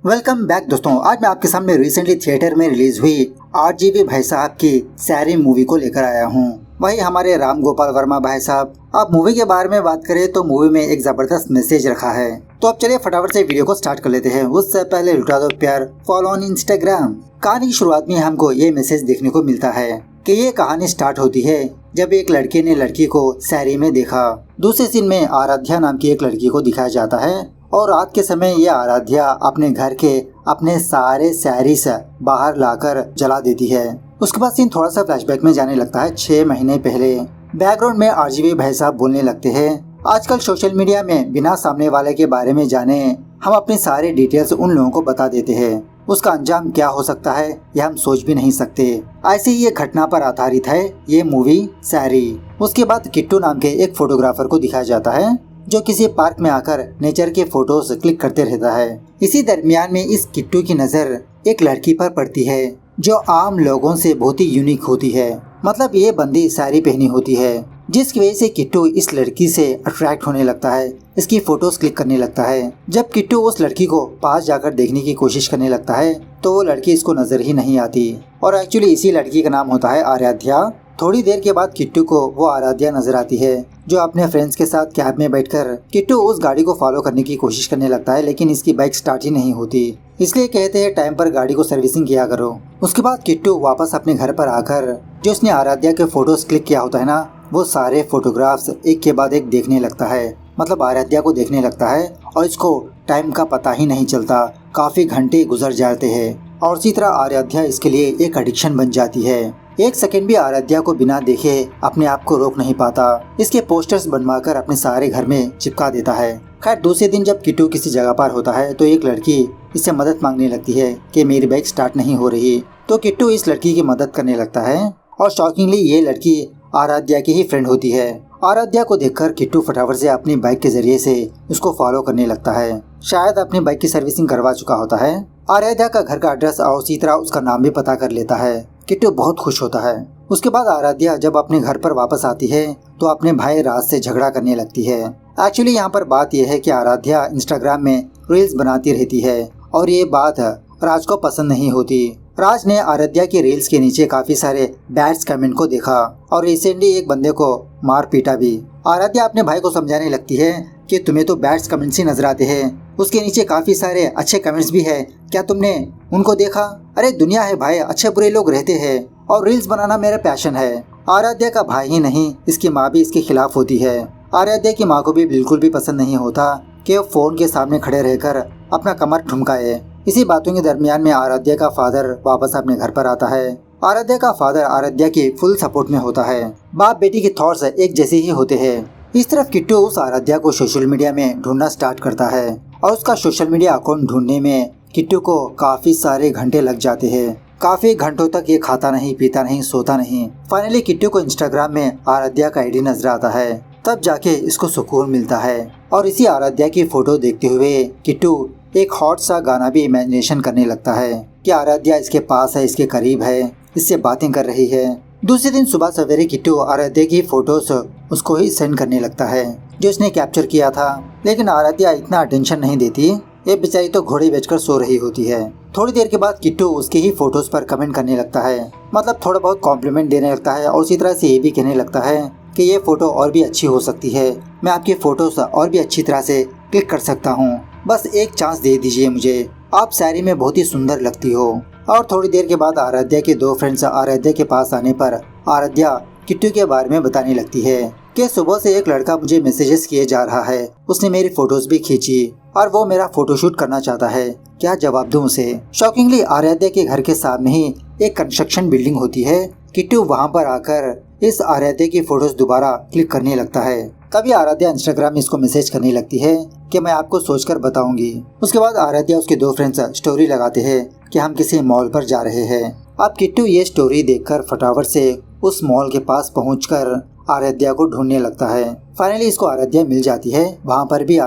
Welcome back दोस्तों। आज मैं आपके सामने रिसेंटली थिएटर में रिलीज हुई आरजीवी भाई साहब की सैरी मूवी को लेकर आया हूँ। वही हमारे राम गोपाल वर्मा भाई साहब। अब मूवी के बारे में बात करें तो मूवी में एक जबरदस्त मैसेज रखा है। तो अब चलिए फटाफट से वीडियो को स्टार्ट कर लेते हैं। उससे पहले लुटा दो प्यार, फॉलो ऑन इंस्टाग्राम। कहानी की शुरुआत में हमको ये मैसेज देखने को मिलता है कि ये कहानी स्टार्ट होती है जब एक लड़के ने लड़की को सैरी में देखा। दूसरे सीन में आराध्या नाम की एक लड़की को दिखाया जाता है और रात के समय ये आराध्या अपने घर के अपने सारे सैरीस बाहर लाकर जला देती है। उसके बाद सीन थोड़ा सा फ्लैशबैक में जाने लगता है 6 महीने पहले। बैकग्राउंड में आरजीवी भाई साहब बोलने लगते हैं, आजकल सोशल मीडिया में बिना सामने वाले के बारे में जाने हम अपनी सारी डिटेल्स उन लोगों को बता देते हैं। उसका अंजाम क्या हो सकता है यह हम सोच भी नहीं सकते। ऐसे ही ये घटना पर आधारित है ये मूवी सैरी। उसके बाद किट्टू नाम के एक फोटोग्राफर को दिखाया जाता है जो किसी पार्क में आकर नेचर के फोटोज क्लिक करते रहता है। इसी दरमियान में इस किट्टू की नजर एक लड़की पर पड़ती है जो आम लोगों से बहुत ही यूनिक होती है। मतलब ये बंदी साड़ी पहनी होती है, जिसकी वजह से किट्टू इस लड़की से अट्रैक्ट होने लगता है, इसकी फोटोज क्लिक करने लगता है। जब किट्टू उस लड़की को पास जाकर देखने की कोशिश करने लगता है तो वो लड़की इसको नजर ही नहीं आती और एक्चुअली इसी लड़की का नाम होता है आराध्या। थोड़ी देर के बाद किट्टू को वो आराध्या नजर आती है जो अपने फ्रेंड्स के साथ कैब में बैठकर किट्टू उस गाड़ी को फॉलो करने की कोशिश करने लगता है, लेकिन इसकी बाइक स्टार्ट ही नहीं होती। इसलिए कहते हैं टाइम पर गाड़ी को सर्विसिंग किया करो। उसके बाद किट्टू वापस अपने घर पर आकर जो उसने आराध्या के फोटोज क्लिक किया होता है ना, वो सारे फोटोग्राफ्स एक के बाद एक देखने लगता है। मतलब आराध्या को देखने लगता है और इसको टाइम का पता ही नहीं चलता। काफी घंटे गुजर जाते हैं और इसी तरह आराध्या इसके लिए एक एडिक्शन बन जाती है। एक सेकंड भी आराध्या को बिना देखे अपने आप को रोक नहीं पाता। इसके पोस्टर्स बनवाकर अपने सारे घर में चिपका देता है। खैर दूसरे दिन जब किट्टू किसी जगह पर होता है तो एक लड़की इससे मदद मांगने लगती है कि मेरी बाइक स्टार्ट नहीं हो रही। तो किट्टू इस लड़की की मदद करने लगता है और शॉकिंगली ये लड़की आराध्या की ही फ्रेंड होती है। आराध्या को देखकर किट्टू फटाफट से अपनी बाइक के जरिए से उसको फॉलो करने लगता है। शायद अपनी बाइक की सर्विसिंग करवा चुका होता है। आराध्या का घर का एड्रेस और उसी तरह उसका नाम भी पता कर लेता है। किट्टू बहुत खुश होता है। उसके बाद आराध्या जब अपने घर पर वापस आती है तो अपने भाई राज से झगड़ा करने लगती है। एक्चुअली यहाँ पर बात यह है कि आराध्या इंस्टाग्राम में रील्स बनाती रहती है और ये बात राज को पसंद नहीं होती। राज ने आराध्या की रील्स के नीचे काफी सारे बैड्स कमेंट को देखा और रिसेंटली एक बंदे को मार पीटा भी। आराध्या अपने भाई को समझाने लगती है कि तुम्हें तो बैड्स कमेंट्स ही नजर आते हैं, उसके नीचे काफी सारे अच्छे कमेंट्स भी है, क्या तुमने उनको देखा? अरे दुनिया है भाई, अच्छे बुरे लोग रहते हैं और रील्स बनाना मेरा पैशन है। आराध्या का भाई ही नहीं, इसकी माँ भी इसके खिलाफ होती है। आराध्या की माँ को भी बिल्कुल भी पसंद नहीं होता कि वो फोन के सामने खड़े रहकर अपना कमर ठुमकाए। इसी बातों के दरमियान में आराध्या का फादर वापस अपने घर पर आता है। आराध्या का फादर आराध्या की फुल सपोर्ट में होता है। बाप बेटी के थॉट्स एक जैसे ही होते हैं। इस तरफ किट्टू उस आराध्या को सोशल मीडिया में ढूंढना स्टार्ट करता है और उसका सोशल मीडिया अकाउंट ढूंढने में किट्टू को काफी सारे घंटे लग जाते हैं। काफी घंटों तक ये खाता नहीं, पीता नहीं, सोता नहीं। फाइनली किट्टू को इंस्टाग्राम में आराध्या का आईडी नजर आता है, तब जाके इसको सुकून मिलता है और इसी आराध्या की फोटो देखते हुए किट्टू एक हॉट सा गाना भी इमेजिनेशन करने लगता है कि आराध्या इसके पास है, इसके करीब है, इससे बातें कर रही है। दूसरे दिन सुबह सवेरे किट्टू आराध्या की फोटोज उसको ही सेंड करने लगता है जो इसने कैप्चर किया था, लेकिन आराध्या इतना अटेंशन नहीं देती। ये बेचारी तो घोड़े बेचकर सो रही होती है। थोड़ी देर के बाद किट्टू उसके ही फोटोज पर कमेंट करने लगता है, मतलब थोड़ा बहुत कॉम्प्लीमेंट देने लगता है और उसी तरह से ये भी कहने लगता है कि ये फोटो और भी अच्छी हो सकती है, मैं आपकी फोटोज और भी अच्छी तरह से क्लिक कर सकता हूँ, बस एक चांस दे दीजिए मुझे, आप सैरी में बहुत ही सुंदर लगती हो। और थोड़ी देर के बाद आराध्या के 2 फ्रेंड्स आराध्या के पास आने पर आराध्या किट्टू के बारे में बताने लगती है कि सुबह से एक लड़का मुझे मैसेजेस किए जा रहा है, उसने मेरी फोटोज भी खींची और वो मेरा फोटोशूट करना चाहता है, क्या जवाब दूं उसे? शॉकिंगली आराध्या के घर के सामने ही एक कंस्ट्रक्शन बिल्डिंग होती है। किट्टू वहाँ पर आकर इस आराध्या की फोटोज दोबारा क्लिक करने लगता है। तभी आराध्या इंस्टाग्राम में इसको मैसेज करने लगती है कि मैं आपको सोचकर बताऊंगी। उसके बाद आराध्या उसके 2 फ्रेंड्स स्टोरी लगाते हैं कि हम किसी मॉल पर जा रहे हैं। अब किट्टू ये स्टोरी देखकर फटाफट से उस मॉल के पास पहुंचकर आराध्या को ढूंढने लगता है। फाइनली इसको आराध्या मिल जाती है। वहाँ पर भी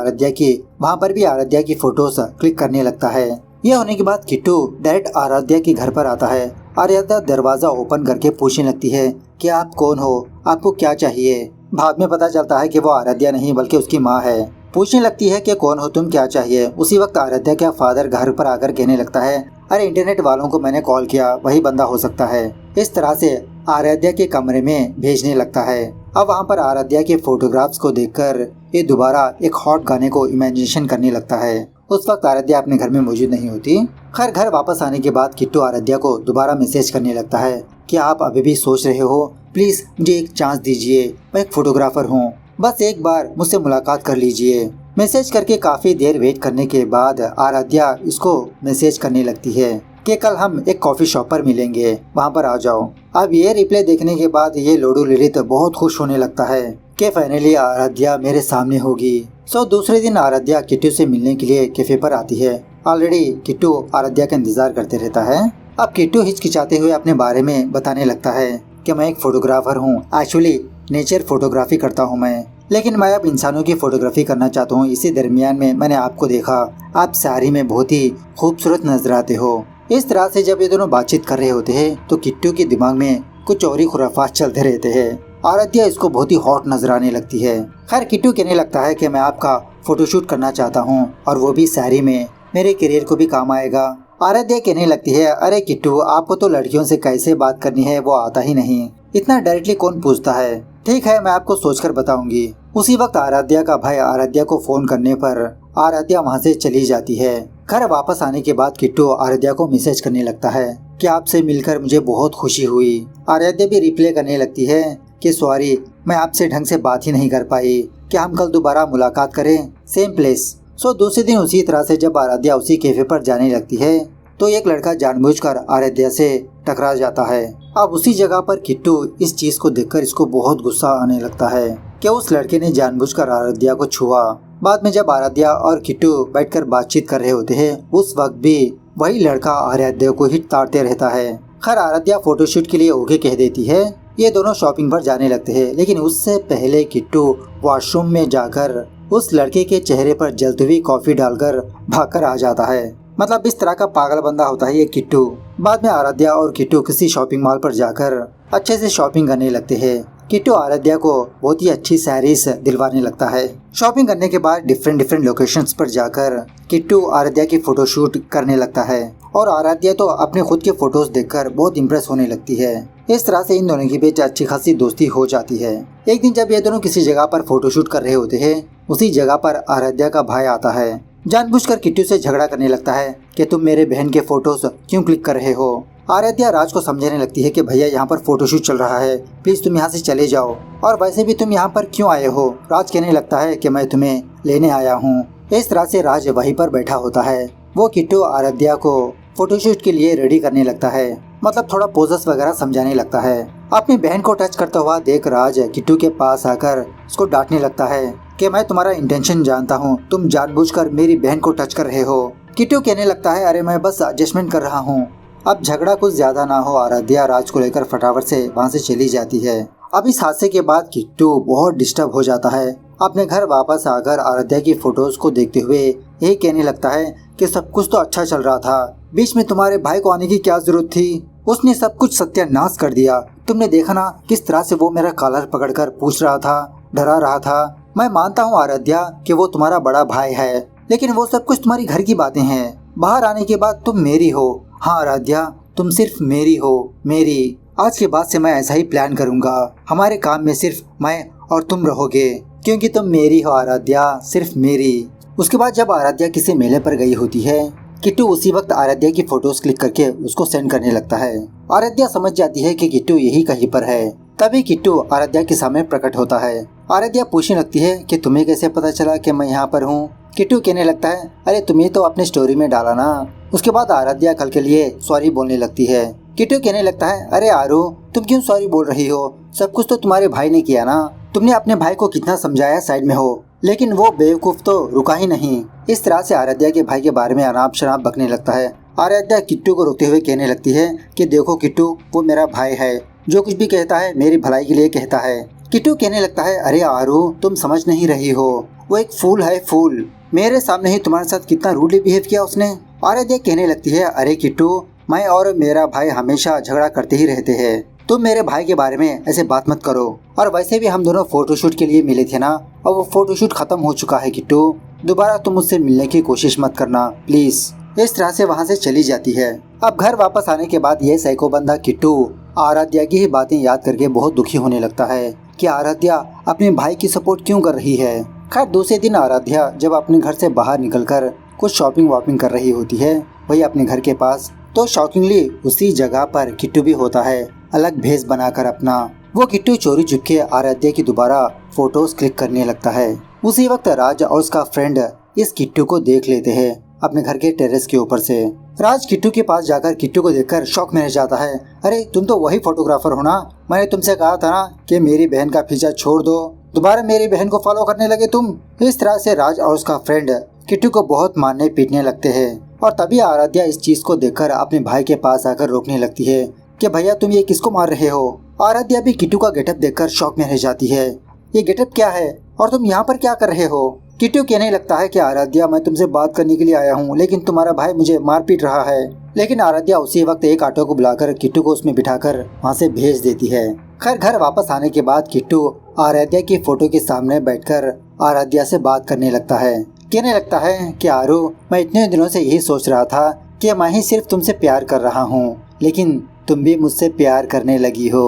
आराध्या की फोटोज क्लिक करने लगता है। यह होने के बाद किट्टू डायरेक्ट आराध्या के घर पर आता है। आराध्या दरवाजा ओपन करके पूछने लगती है कि आप कौन हो, आपको क्या चाहिए? बाद में पता चलता है कि वो आराध्या नहीं बल्कि उसकी माँ है। पूछने लगती है कि कौन हो तुम, क्या चाहिए। उसी वक्त आराध्या का फादर घर पर आकर कहने लगता है, अरे इंटरनेट वालों को मैंने कॉल किया, वही बंदा हो सकता है। इस तरह से आराध्या के कमरे में भेजने लगता है। अब वहाँ पर आराध्या के फोटोग्राफ्स को देखकर ये दोबारा एक हॉट गाने को इमेजिनेशन करने लगता है। उस वक्त आराध्या अपने घर में मौजूद नहीं होती। खैर घर वापस आने के बाद किट्टू आराध्या को दोबारा मैसेज करने लगता है कि आप अभी भी सोच रहे हो, प्लीज मुझे एक चांस दीजिए, मैं एक फोटोग्राफर हूँ, बस एक बार मुझसे मुलाकात कर लीजिए। मैसेज करके काफी देर वेट करने के बाद आराध्या इसको मैसेज करने लगती है कि कल हम एक कॉफी शॉप पर मिलेंगे, वहाँ पर आ जाओ। अब ये रिप्लाई देखने के बाद ये लोडू ललित बहुत खुश होने लगता है कि फाइनली आराध्या मेरे सामने होगी। सो दूसरे दिन आराध्या किट्टू से मिलने के लिए कैफे पर आती है। ऑलरेडी किट्टू आराध्या का इंतजार करते रहता है। अब किट्टू हिचकिचाते हुए अपने बारे में बताने लगता है कि मैं एक फोटोग्राफर हूँ, एक्चुअली नेचर फोटोग्राफी करता हूँ मैं, लेकिन मैं अब इंसानों की फोटोग्राफी करना चाहता हूँ। इसी दरमियान में मैंने आपको देखा, आप साड़ी में बहुत ही खूबसूरत नजर आते हो। इस तरह से जब ये दोनों बातचीत कर रहे होते हैं तो किट्टू के दिमाग में कुछ और ही खुराफात चलते रहते हैं। आराध्या इसको बहुत ही हॉट नजर आने लगती है। खैर किट्टू कहने लगता है कि मैं आपका फोटोशूट करना चाहता हूँ और वो भी साड़ी में, मेरे करियर को भी काम आएगा। आराध्या कहने लगती है, अरे किट्टू आपको तो लड़कियों से कैसे बात करनी है वो आता ही नहीं, इतना डायरेक्टली कौन पूछता है। ठीक है मैं आपको सोचकर बताऊंगी। उसी वक्त आराध्या का भाई आराध्या को फोन करने पर आराध्या वहाँ से चली जाती है। घर वापस आने के बाद किट्टू आराध्या को मैसेज करने लगता है कि आपसे मिलकर मुझे बहुत खुशी हुई। आराध्या भी रिप्लाई करने लगती है कि सॉरी मैं आपसे ढंग से बात ही नहीं कर पाई, क्या हम कल दोबारा मुलाकात करें सेम प्लेस। सो दूसरे दिन उसी तरह से जब आराध्या उसी कैफे पर जाने लगती है तो एक लड़का जानबूझकर आराध्या से टकरा जाता है। अब उसी जगह पर किट्टू इस चीज को देखकर इसको बहुत गुस्सा आने लगता है कि उस लड़के ने जानबूझकर आराध्या को छुआ। बाद में जब आराध्या और किट्टू बैठकर बातचीत कर रहे होते हैं उस वक्त भी वही लड़का आराध्या को ही ताड़ते रहता है। खैर आराध्या फोटोशूट के लिए ओके कह देती है। ये दोनों शॉपिंग पर जाने लगते हैं, लेकिन उससे पहले किट्टू वॉशरूम में जाकर उस लड़के के चेहरे पर जलती हुई कॉफी डालकर भागकर आ जाता है। मतलब इस तरह का पागल बंदा होता है ये किट्टू। बाद में आराध्या और किट्टू किसी शॉपिंग मॉल पर जाकर अच्छे से शॉपिंग करने लगते हैं। किट्टू आराध्या को बहुत ही अच्छी सैरीज दिलवाने लगता है। शॉपिंग करने के बाद डिफरेंट लोकेशंस पर जाकर किट्टू आराध्या की फोटोशूट करने लगता है और आराध्या तो अपने खुद के फोटोज देखकर बहुत इम्प्रेस होने लगती है। इस तरह से इन दोनों के बीच अच्छी खासी दोस्ती हो जाती है। एक दिन जब ये दोनों किसी जगह पर फोटोशूट कर रहे होते हैं उसी जगह पर आराध्या का भाई आता है। जानबूझकर किट्टू से झगड़ा करने लगता है कि तुम मेरे बहन के फोटोज क्यों क्लिक कर रहे हो। आराध्या राज को समझाने लगती है कि भैया यहाँ पर फोटोशूट चल रहा है, प्लीज तुम यहाँ से चले जाओ, और वैसे भी तुम यहाँ पर क्यों आए हो। राज कहने लगता है कि मैं तुम्हें लेने आया हूँ। इस तरह से राज वहीं पर बैठा होता है। वो किट्टू आराध्या को फोटोशूट के लिए रेडी करने लगता है, मतलब थोड़ा पोजेस वगैरह समझाने लगता है। अपनी बहन को टच करता हुआ देख राज किट्टू के पास आकर उसको डांटने लगता है कि मैं तुम्हारा इंटेंशन जानता हूँ, तुम जानबूझकर मेरी बहन को टच कर रहे हो। किट्टू कहने लगता है, अरे मैं बस एडजस्टमेंट कर रहा हूँ। अब झगड़ा कुछ ज्यादा ना हो, आराध्या राज को लेकर फटाफट से वहाँ से चली जाती है। अब इस हादसे के बाद किट्टू बहुत डिस्टर्ब हो जाता है। अपने घर वापस आकर आराध्या की फोटोज को देखते हुए यही कहने लगता है कि सब कुछ तो अच्छा चल रहा था, बीच में तुम्हारे भाई को आने की क्या जरूरत थी, उसने सब कुछ सत्यानाश कर दिया। तुमने देखा ना किस तरह से वो मेरा कॉलर पकड़कर पूछ रहा था, डरा रहा था। मैं मानता हूँ आराध्या कि वो तुम्हारा बड़ा भाई है, लेकिन वो सब कुछ तुम्हारी घर की बातें हैं। बाहर आने के बाद तुम मेरी हो। हाँ आराध्या तुम सिर्फ मेरी हो, मेरी। आज के बाद से मैं ऐसा ही प्लान करूँगा, हमारे काम में सिर्फ मैं और तुम रहोगे, क्योंकि तुम मेरी हो आराध्या, सिर्फ मेरी। उसके बाद जब आराध्या किसी मेले पर गई होती है किट्टू उसी वक्त आराध्या की फोटोज क्लिक करके उसको सेंड करने लगता है। आराध्या समझ जाती है कि किट्टू यही कहीं पर है। तभी किट्टू आराध्या के सामने प्रकट होता है। आराध्या पूछने लगती है कि तुम्हें कैसे पता चला कि मैं यहाँ पर हूँ। किट्टू कहने लगता है, अरे तुम्हें तो अपने स्टोरी में डाला ना। उसके बाद आराध्या कल के लिए सॉरी बोलने लगती है। किट्टू कहने लगता है, अरे आरू तुम क्यों सॉरी बोल रही हो, सब कुछ तो तुम्हारे भाई ने किया ना। तुमने अपने भाई को कितना समझाया साइड में हो, लेकिन वो बेवकूफ तो रुका ही नहीं। इस तरह से आराध्या के भाई के बारे में अनाप शनाप बकने लगता है। आराध्या किट्टू को रोकते हुए कहने लगती है कि देखो किट्टू वो मेरा भाई है, जो कुछ भी कहता है मेरी भलाई के लिए कहता है। किट्टू कहने लगता है, अरे आरू तुम समझ नहीं रही हो, वो एक फूल है फूल, मेरे सामने ही तुम्हारे साथ कितना रूडली बिहेव किया उसने। आराध्या कहने लगती है, अरे किट्टू मैं और मेरा भाई हमेशा झगड़ा करते ही रहते हैं, तुम मेरे भाई के बारे में ऐसे बात मत करो। और वैसे भी हम दोनों फोटोशूट के लिए मिले थे ना, और वो फोटोशूट खत्म हो चुका है किट्टू, दोबारा तुम मुझसे मिलने की कोशिश मत करना प्लीज। इस तरह से वहाँ से चली जाती है। अब घर वापस आने के बाद ये साइको बंदा किट्टू आराध्या की ही बातें याद करके बहुत दुखी होने लगता है कि आराध्या अपने भाई की सपोर्ट क्यों कर रही है। खैर दूसरे दिन आराध्या जब अपने घर से बाहर निकलकर कुछ शॉपिंग वॉपिंग कर रही होती है वही अपने घर के पास, तो शॉकिंगली उसी जगह पर किट्टू भी होता है, अलग भेस बनाकर अपना। वो किट्टू चोरी चुपके आराध्या की दोबारा फोटोज क्लिक करने लगता है। उसी वक्त राज और उसका फ्रेंड इस किट्टू को देख लेते हैं अपने घर के टेरेस के ऊपर से। राज किट्टू के पास जाकर किट्टू को देखकर शॉक में रह जाता है। अरे तुम तो वही फोटोग्राफर हो ना, मैंने तुमसे कहा था ना कि मेरी बहन का पीछा छोड़ दो, दोबारा मेरी बहन को फॉलो करने लगे तुम। इस तरह से राज और उसका फ्रेंड किट्टू को बहुत मारने पीटने लगते हैं। और तभी आराध्या इस चीज को देखकर अपने भाई के पास आकर रोकने लगती है कि भैया तुम ये किसको मार रहे हो। आराध्या भी किट्टू का गेटअप देखकर शॉक में रह जाती है। ये गेटअप क्या है और तुम यहाँ पर क्या कर रहे हो। किट्टू कहने लगता है कि आराध्या मैं तुमसे बात करने के लिए आया हूँ, लेकिन तुम्हारा भाई मुझे मार पीट रहा है। लेकिन आराध्या उसी वक्त एक ऑटो को बुलाकर किट्टू को उसमें बिठाकर वहाँ से भेज देती है। खैर घर वापस आने के बाद किट्टू आराध्या की फोटो के सामने बैठकर आराध्या से बात करने लगता है। कहने लगता है कि आरू मैं इतने दिनों से यही सोच रहा था कि मैं ही सिर्फ तुमसे प्यार कर रहा हूँ, लेकिन तुम भी मुझसे प्यार करने लगी हो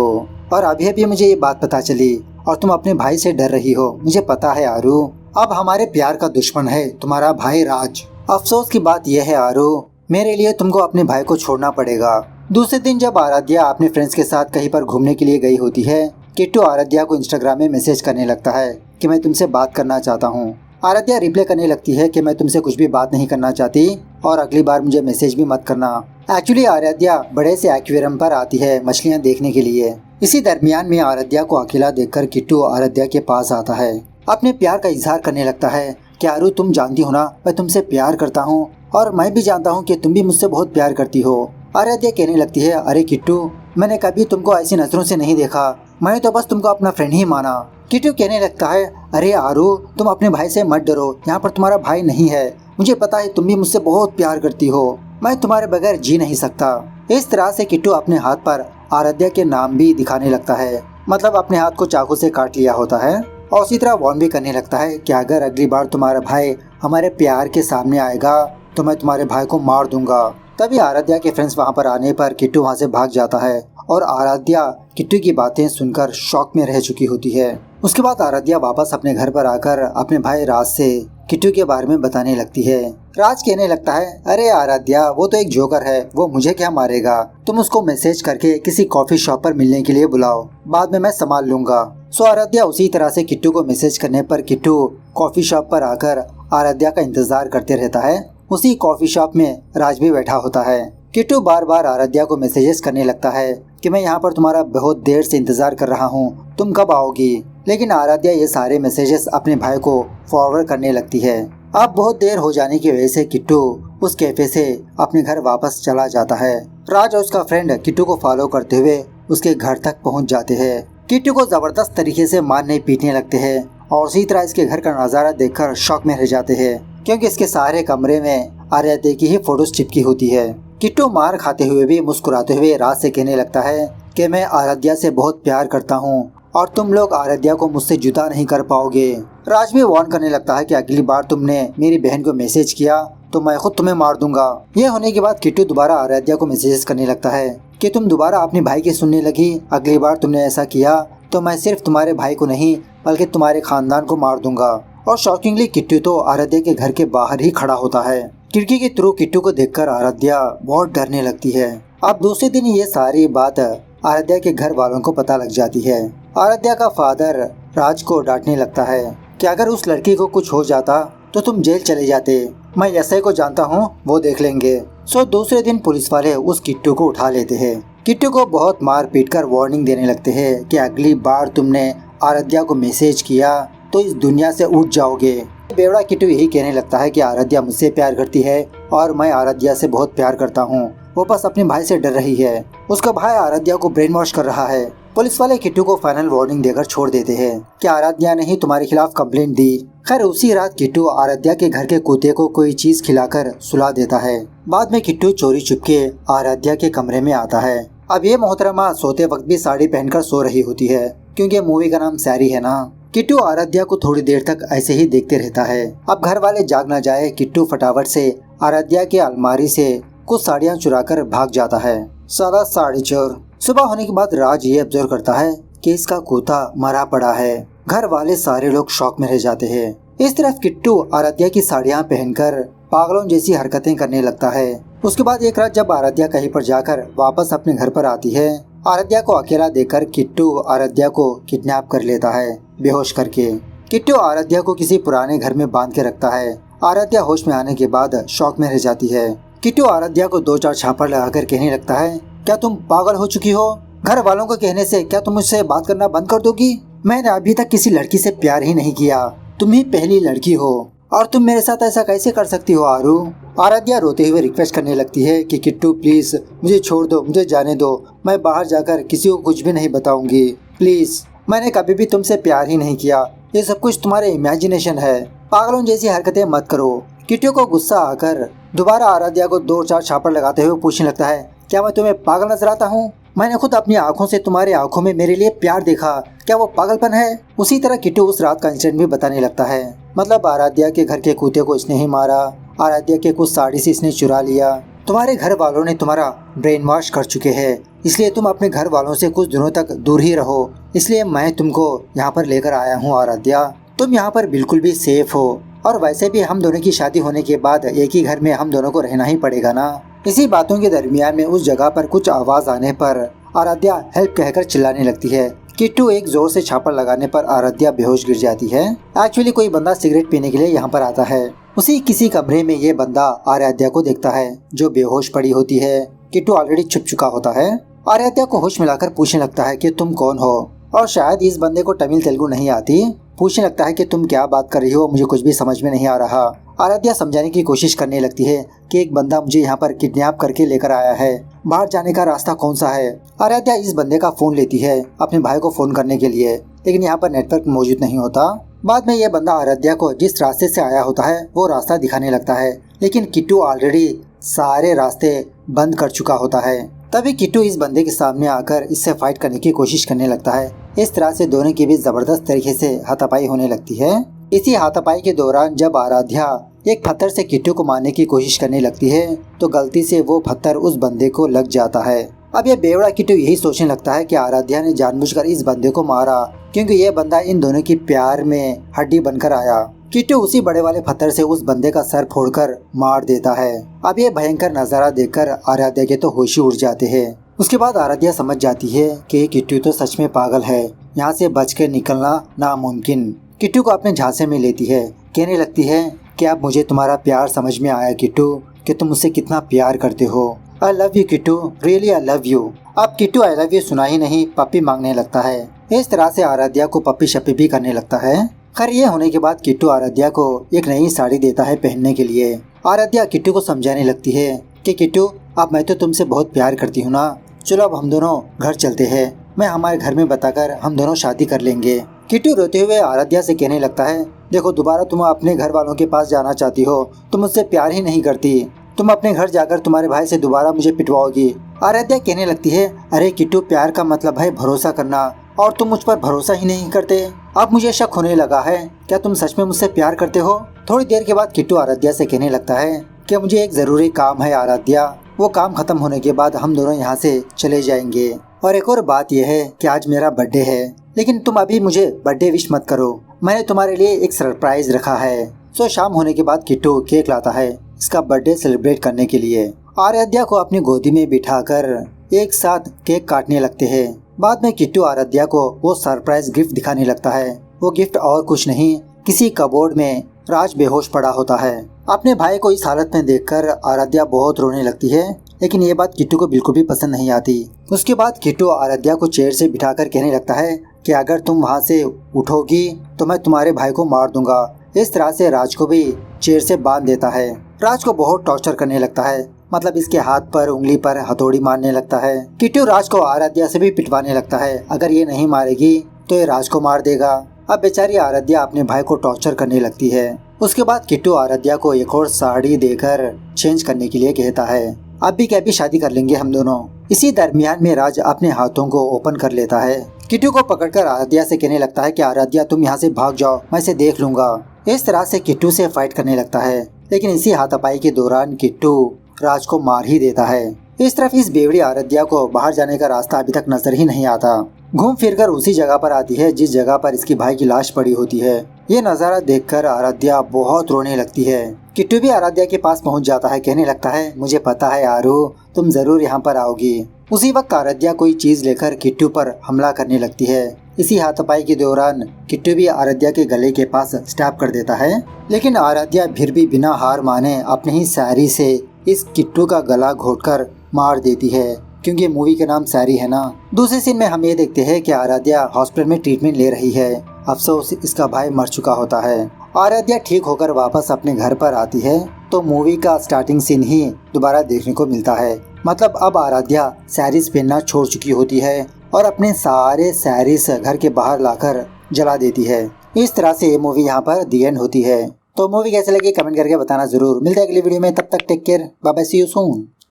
और अभी अभी मुझे ये बात पता चली और तुम अपने भाई से डर रही हो। मुझे पता है आरू, अब हमारे प्यार का दुश्मन है तुम्हारा भाई राज। अफसोस की बात यह है आरू, मेरे लिए तुमको अपने भाई को छोड़ना पड़ेगा। दूसरे दिन जब आराध्या अपने फ्रेंड्स के साथ कहीं पर घूमने के लिए गई होती है, किट्टू आराध्या को इंस्टाग्राम में मैसेज करने लगता है कि मैं तुमसे बात करना चाहता हूँ। आराध्या रिप्लाई करने लगती है कि मैं तुमसे कुछ भी बात नहीं करना चाहती और अगली बार मुझे मैसेज भी मत करना। एक्चुअली आराध्या बड़े से एक्वेरियम पर आती है मछलियाँ देखने के लिए। इसी दरमियान में आराध्या को अकेला देखकर किट्टू आराध्या के पास आता है, अपने प्यार का इजहार करने लगता है कि आरू तुम जानती हो ना मैं तुमसे प्यार करता हूँ और मैं भी जानता हूँ कि तुम भी मुझसे बहुत प्यार करती हो। आराध्या कहने लगती है अरे किट्टू मैंने कभी तुमको ऐसी नजरों से नहीं देखा, मैंने तो बस तुमको अपना फ्रेंड ही माना। किट्टू कहने लगता है अरे आरू तुम अपने भाई से मत डरो, यहाँ पर तुम्हारा भाई नहीं है, मुझे पता है तुम भी मुझसे बहुत प्यार करती हो, मैं तुम्हारे बगैर जी नहीं सकता। इस तरह से किट्टू अपने हाथ पर आराध्या के नाम भी दिखाने लगता है, मतलब अपने हाथ को चाकू से काट लिया होता है। और उसी तरह वार्न भी करने लगता है कि अगर अगली बार तुम्हारा भाई हमारे प्यार के सामने आएगा तो मैं तुम्हारे भाई को मार दूंगा। तभी आराध्या के फ्रेंड्स वहाँ पर आने पर किट्टू वहाँ से भाग जाता है और आराध्या किट्टू की बातें सुनकर शॉक में रह चुकी होती है। उसके बाद आराध्या वापस अपने घर पर आकर अपने भाई राज से किट्टू के बारे में बताने लगती है। राज कहने लगता है अरे आराध्या वो तो एक जोकर है, वो मुझे क्या मारेगा, तुम उसको मैसेज करके किसी कॉफी शॉप पर मिलने के लिए बुलाओ, बाद में मैं संभाल लूंगा। सो आराध्या उसी तरह से किट्टू को मैसेज करने पर किट्टू कॉफी शॉप पर आकर आराध्या का इंतजार करते रहता है। उसी कॉफी शॉप में राज भी बैठा होता है। किट्टू बार बार आराध्या को मैसेजेस करने लगता है कि मैं यहाँ पर तुम्हारा बहुत देर से इंतजार कर रहा हूँ, तुम कब आओगी। लेकिन आराध्या ये सारे मैसेजेस अपने भाई को फॉरवर्ड करने लगती है। अब बहुत देर हो जाने की वजह से किट्टू उस कैफे से अपने घर वापस चला जाता है। राज और उसका फ्रेंड किट्टू को फॉलो करते हुए उसके घर तक पहुँच जाते हैं। किट्टू को जबरदस्त तरीके से मारने पीटने लगते हैं और उसी तरह इसके घर का नज़ारा देखकर शॉक में रह जाते हैं, क्योंकि इसके सारे कमरे में आराध्या की ही फोटोज चिपकी होती है। किट्टू मार खाते हुए भी मुस्कुराते हुए राज से कहने लगता है कि मैं आराध्या से बहुत प्यार करता हूँ और तुम लोग आराध्या को मुझसे जुदा नहीं कर पाओगे। राज भी वार्न करने लगता है कि अगली बार तुमने मेरी बहन को मैसेज किया तो मैं खुद तुम्हें मार दूंगा। यह होने के बाद किट्टू दोबारा आराध्या को मैसेज करने लगता है कि तुम दोबारा अपने भाई की सुनने लगी, अगली बार तुमने ऐसा किया तो मैं सिर्फ तुम्हारे भाई को नहीं बल्कि तुम्हारे खानदान को मार दूंगा। और शॉकिंगली किट्टू तो आराध्या के घर के बाहर ही खड़ा होता है। खिड़की के थ्रू किट्टू को देखकर आराध्या बहुत डरने लगती है। अब दूसरे दिन ये सारी बात आराध्या के घर वालों को पता लग जाती है। आराध्या का फादर राज को डांटने लगता है कि अगर उस लड़की को कुछ हो जाता तो तुम जेल चले जाते, मैं एसआई को जानता हूँ, वो देख लेंगे। सो दूसरे दिन पुलिस वाले उस किट्टू को उठा लेते हैं। किट्टू को बहुत मार पीट कर वार्निंग देने लगते हैं कि अगली बार तुमने आराध्या को मैसेज किया तो इस दुनिया से उठ जाओगे। बेवड़ा किट्टू यही कहने लगता है कि आराध्या मुझसे प्यार करती है और मैं आराध्या से बहुत प्यार करता हूँ, वो बस अपने भाई से डर रही है, उसका भाई आराध्या को ब्रेन वॉश कर रहा है। पुलिस वाले किट्टू को फाइनल वार्निंग देकर छोड़ देते हैं कि आराध्या ने ही तुम्हारे खिलाफ कंप्लेंट दी। खैर उसी रात किट्टू आराध्या के घर के कुत्ते को कोई चीज खिलाकर सुला देता है। बाद में किट्टू चोरी चुपके आराध्या के कमरे में आता है अब ये मोहतरमा सोते वक्त भी साड़ी पहनकर सो रही होती है, क्योंकि मूवी का नाम सैरी है ना। किट्टू आराध्या को थोड़ी देर तक ऐसे ही देखते रहता है। अब घर वाले जाग न जाए, किट्टू फटाफट से आराध्या के अलमारी से कुछ साड़ियाँ चुराकर भाग जाता है। साला साड़ी चोर। सुबह होने के बाद राज ये ऑब्जर्व करता है कि इसका कुत्ता मरा पड़ा है। घर वाले सारे लोग शॉक में रह जाते हैं। इस तरफ किट्टू आराध्या की साड़ियाँ पहनकर पागलों जैसी हरकतें करने लगता है। उसके बाद एक रात जब आराध्या कहीं पर जाकर वापस अपने घर पर आती है, आराध्या को अकेला देखकर किट्टू आराध्या को किडनैप कर लेता है बेहोश करके। किट्टू आराध्या को किसी पुराने घर में बांध के रखता है। आराध्या होश में आने के बाद शॉक में रह जाती है। किट्टू आराध्या को 2-4 छापड़ लगाकर कहने लगता है, क्या तुम पागल हो चुकी हो? घर वालों को कहने से क्या तुम मुझसे बात करना बंद कर दोगी? मैंने अभी तक किसी लड़की से प्यार ही नहीं किया, तुम ही पहली लड़की हो और तुम मेरे साथ ऐसा कैसे कर सकती हो आरू? आराध्या रोते हुए रिक्वेस्ट करने लगती है कि किट्टू प्लीज मुझे छोड़ दो, मुझे जाने दो, मैं बाहर जाकर किसी को कुछ भी नहीं बताऊंगी, प्लीज। मैंने कभी भी तुमसे प्यार ही नहीं किया, ये सब कुछ तुम्हारे इमेजिनेशन है, पागलों जैसी हरकतें मत करो। किट्टू को गुस्सा आकर दोबारा आराध्या को 2-4 छापड़ लगाते हुए पूछने लगता है, क्या मैं तुम्हें पागल नजर आता हूँ? मैंने खुद अपनी आंखों से तुम्हारे आंखों में मेरे लिए प्यार देखा, क्या वो पागलपन है? उसी तरह किट्टू उस रात का इंसिडेंट भी बताने लगता है। मतलब आराध्या के घर के कुत्ते को इसने ही मारा, आराध्या के कुछ साड़ी से इसने चुरा लिया, तुम्हारे घर वालों ने तुम्हारा ब्रेन वॉश कर चुके हैं, इसलिए तुम अपने घर वालों से कुछ दिनों तक दूर ही रहो, इसलिए मैं तुमको यहाँ पर लेकर आया हूँ आराध्या, तुम यहाँ पर बिल्कुल भी सेफ हो, और वैसे भी हम दोनों की शादी होने के बाद एक ही घर में हम दोनों को रहना ही पड़ेगा ना। इसी बातों के दरमियान में उस जगह पर कुछ आवाज आने पर आराध्या हेल्प कहकर चिल्लाने लगती है। किट्टू एक जोर से छापड़ लगाने पर आराध्या बेहोश गिर जाती है। एक्चुअली कोई बंदा सिगरेट पीने के लिए यहाँ पर आता है। उसी किसी कमरे में ये बंदा आराध्या को देखता है जो बेहोश पड़ी होती है। किट्टू ऑलरेडी छुप चुका होता है। आराध्या को होश मिलाकर पूछने लगता है कि तुम कौन हो, और शायद इस बंदे को तमिल तेलुगु नहीं आती। पूछने लगता है कि तुम क्या बात कर रही हो, मुझे कुछ भी समझ में नहीं आ रहा। आराध्या समझाने की कोशिश करने लगती है कि एक बंदा मुझे यहाँ पर किडनैप करके लेकर आया है, बाहर जाने का रास्ता कौन सा है। आराध्या इस बंदे का फोन लेती है अपने भाई को फोन करने के लिए, लेकिन यहाँ पर नेटवर्क मौजूद नहीं होता। बाद में ये बंदा आराध्या को जिस रास्ते से आया होता है वो रास्ता दिखाने लगता है, लेकिन किट्टू ऑलरेडी सारे रास्ते बंद कर चुका होता है। तभी किट्टू इस बंदे के सामने आकर इससे फाइट करने की कोशिश करने लगता है। इस तरह से दोनों के बीच जबरदस्त तरीके से हाथापाई होने लगती है। इसी हाथापाई के दौरान जब आराध्या एक पत्थर से किट्टू को मारने की कोशिश करने लगती है तो गलती से वो पत्थर उस बंदे को लग जाता है। अब ये बेवड़ा किट्टू यही सोचने लगता है कि आराध्या ने जानबूझकर इस बंदे को मारा, क्योंकि ये बंदा इन दोनों की प्यार में हड्डी बनकर आया। किट्टू उसी बड़े वाले पत्थर से उस बंदे का सर फोड़कर मार देता है। अब ये भयंकर नजारा देखकर आराध्या के तो होश ही उड़ जाते हैं। उसके बाद आराध्या समझ जाती है कि किट्टू तो सच में पागल है, यहाँ से बच के निकलना नामुमकिन। किट्टू को अपने झांसे में लेती है, कहने लगती है कि अब मुझे तुम्हारा प्यार समझ में आया किट्टू, कि तुम मुझसे कितना प्यार करते हो। I love you Kittu, really I love you. अब किट्टू आई लव यू सुना ही नहीं, पप्पी मांगने लगता है। इस तरह से आराध्या को पप्पी शप्पी भी करने लगता है। खैर ये होने के बाद किट्टू आराध्या को एक नई साड़ी देता है पहनने के लिए। आराध्या किट्टू को समझाने लगती है कि किट्टू अब मैं तो तुमसे बहुत प्यार करती हूँ ना, चलो अब हम दोनों घर चलते हैं, मैं हमारे घर में बताकर हम दोनों शादी कर लेंगे। किट्टू रोते हुए आराध्या से कहने लगता है, देखो दोबारा तुम अपने घर वालों के पास जाना चाहती हो, तुम मुझसे प्यार ही नहीं करती, तुम अपने घर जाकर तुम्हारे भाई से दोबारा मुझे पिटवाओगी। आराध्या कहने लगती है, अरे किट्टू प्यार का मतलब है भरोसा करना, और तुम मुझ पर भरोसा ही नहीं करते। अब मुझे शक होने लगा है, क्या तुम सच में मुझसे प्यार करते हो? थोड़ी देर के बाद किट्टू आराध्या से कहने लगता है कि मुझे एक जरूरी काम है आराध्या, वो काम खत्म होने के बाद हम दोनों यहाँ से चले जाएंगे। और एक और बात यह है कि आज मेरा बर्थडे है, लेकिन तुम अभी मुझे बर्थडे विश मत करो, मैंने तुम्हारे लिए एक सरप्राइज रखा है। सो शाम होने के बाद किट्टू केक लाता है इसका बर्थडे सेलिब्रेट करने के लिए। आराध्या को अपनी गोदी में बिठाकर एक साथ केक काटने लगते हैं। बाद में किट्टू आराध्या को वो सरप्राइज गिफ्ट दिखाने लगता है। वो गिफ्ट और कुछ नहीं, किसी कबोर्ड में राज बेहोश पड़ा होता है। अपने भाई को इस हालत में देखकर आराध्या बहुत रोने लगती है, लेकिन ये बात किट्टू को बिल्कुल भी पसंद नहीं आती। उसके बाद किट्टू आराध्या को चेयर से बिठाकर कहने लगता है कि अगर तुम वहाँ से उठोगी तो मैं तुम्हारे भाई को मार दूंगा। इस तरह से राज को भी चेयर से बांध देता है। राज को बहुत टॉर्चर करने लगता है, मतलब इसके हाथ पर उंगली पर हथौड़ी मारने लगता है। किट्टू राज को आराध्या से भी पिटवाने लगता है, अगर ये नहीं मारेगी तो ये राज को मार देगा। अब बेचारी आराध्या अपने भाई को टॉर्चर करने लगती है। उसके बाद किट्टू आराध्या को एक और साड़ी देकर चेंज करने के लिए कहता है, अब भी क्या भी शादी कर लेंगे हम दोनों। इसी दरमियान में राज अपने हाथों को ओपन कर लेता है। किट्टू को पकड़कर आराध्या से कहने लगता है कि आराध्या तुम यहाँ से भाग जाओ, मैं इसे देख लूंगा। इस तरह से किट्टू से फाइट करने लगता है, लेकिन इसी हाथापाई के दौरान किट्टू राज को मार ही देता है। इस तरफ इस बेवड़ी आराध्या को बाहर जाने का रास्ता अभी तक नजर ही नहीं आता। घूम फिरकर उसी जगह पर आती है जिस जगह पर इसकी भाई की लाश पड़ी होती है। ये नजारा देखकर आराध्या बहुत रोने लगती है। किट्टू भी आराध्या के पास पहुंच जाता है, कहने लगता है मुझे पता है आरू, तुम जरूर यहाँ पर आओगी। उसी वक्त आराध्या कोई चीज लेकर किट्टू पर हमला करने लगती है। इसी हाथापाई के दौरान किट्टू भी आराध्या के गले के पास स्टैप कर देता है, लेकिन आराध्या फिर भी बिना हार माने अपने ही सैरी से इस किट्टू का गला घोटकर मार देती है, क्योंकि मूवी का नाम सैरी है ना। दूसरे सीन में हम ये देखते हैं कि आराध्या हॉस्पिटल में ट्रीटमेंट ले रही है। अफसोस इसका भाई मर चुका होता है। आराध्या ठीक होकर वापस अपने घर पर आती है तो मूवी का स्टार्टिंग सीन ही दोबारा देखने को मिलता है। मतलब अब आराध्या सैरीज पहनना छोड़ चुकी होती है और अपने सारे सैरीज घर के बाहर लाकर जला देती है। इस तरह से ये मूवी यहाँ पर दी एंड होती है। तो मूवी कैसे लगी कमेंट करके बताना जरूर। मिलते हैं अगली वीडियो में, तब तक take care, bye bye, see you soon.